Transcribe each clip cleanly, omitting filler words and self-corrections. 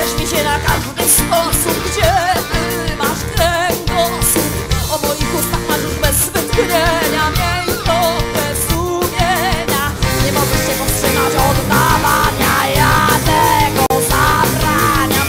Śpiesz mi się na każdy sposób, gdzie ty masz kręgosłup. O moich ustach marzysz bez wytchnienia, miej trochę sumienia. Nie możesz się powstrzymać od dawania, ja tego zabraniam.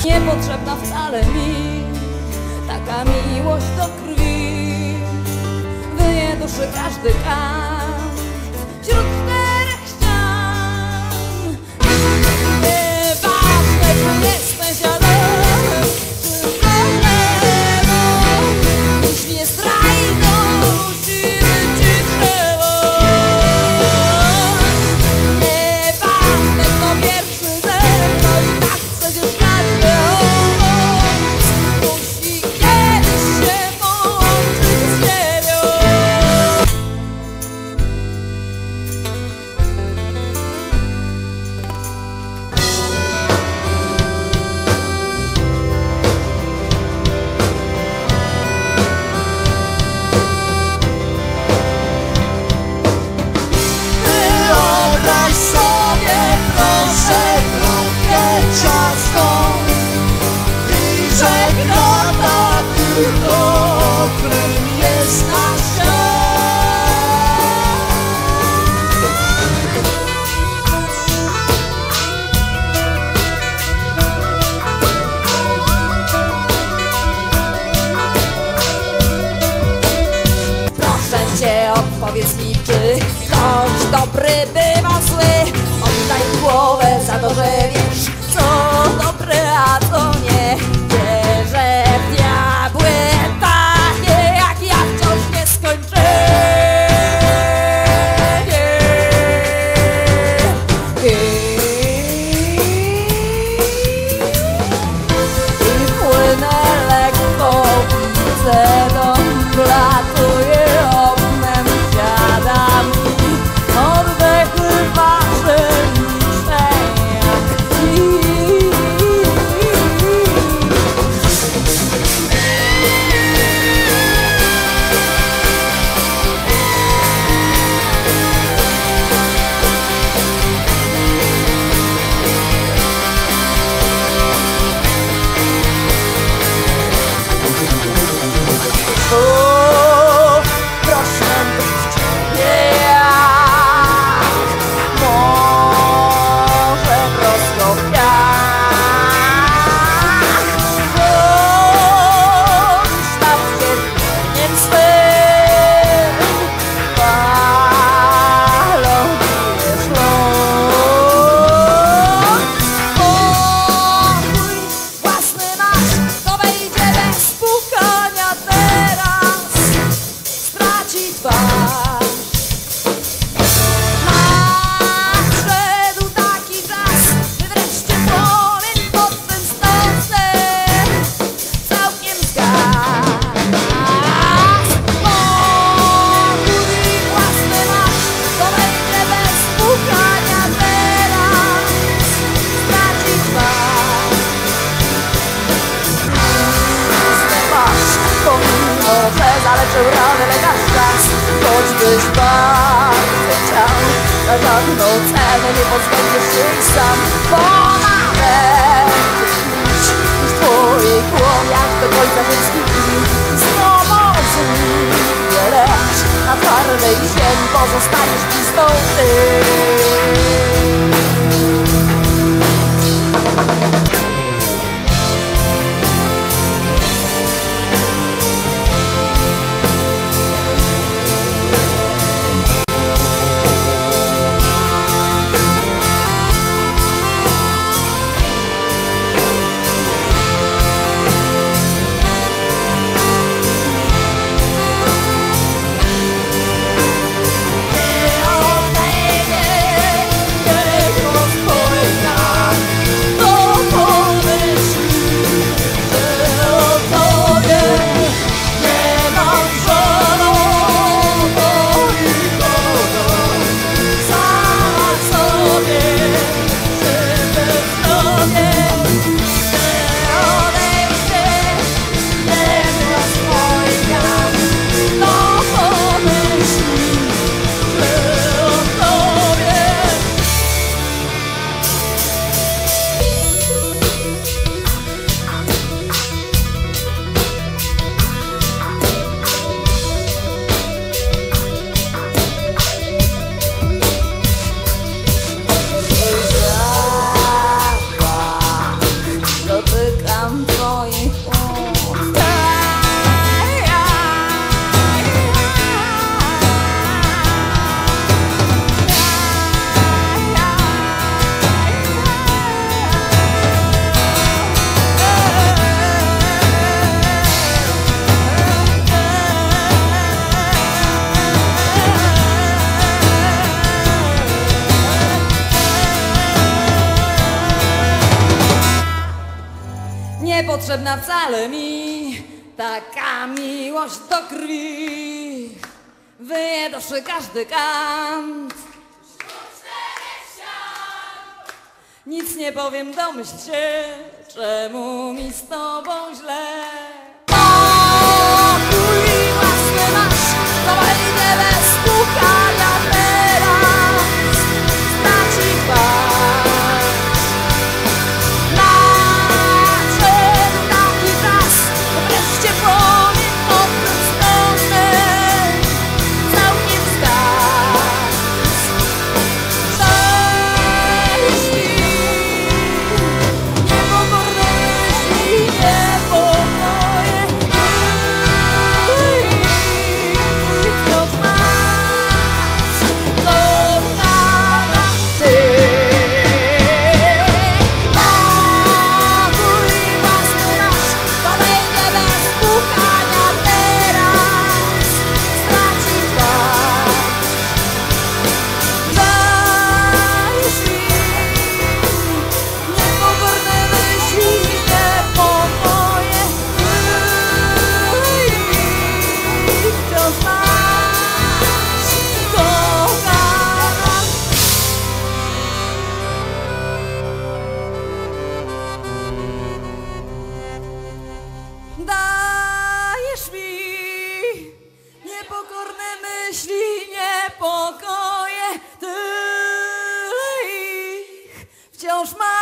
Niepotrzebna wcale mi taka miłość do krwi. Wyje duszy każdy kant wśród czterech ścian. Nieważne, czy jesteś Adamem, czy problemem. Już nie strajną, musimy ci przełączyć. Nieważne, kto pierwszy ze mną, i tak przecież każdy musi kiedyś się połączyć z ziemią. Wyobraź sobie proszę kropkę ciastą i że gnota tylko okrem jest na świat. Proszę cię, odpowiedz mi, czy ktoś dobry bywa zły. Oddaj głowę za to, że wiesz, co dobre, a co nie. Wierzę w diabły takie jak ja, wciąż nieskończenie. I płynę lekko, widzę dom, wlatuje oknem, siada mi oddechy wasze liczne jak o, proszę być ciebie jak morze w rozkopiach. Stać się tchnieniem swym, falą bijesz ląd. Pokój własny masz, to wejdzie bez pukania teraz, straci twarz. Nadszedł taki czas, by wreszcie płomień pod twym stosem całkiem zgasł. Pokój własny masz, to wejdzie bez pukania teraz, straci twarz. Masz, pomimo że zaleczył rany lekarza, choćbyś bardzo chciał, za żadną cenę nie pozbędziesz się sam, bo nawet końca wszystkich dni. Znowu żyję, lecz na twardej ziemi pozostaniesz blizną ty. Niepotrzebna wcale mi taka miłość do krwi. Wyje duszy każdy kant. Nic nie powiem, domyśl się, czemu mi z tobą źle. Pokój własny masz, to wejdę bez pukania teraz. Straci twarz. Dajesz mi niepokorne myśli, niepokoje, tyle ich wciąż mam.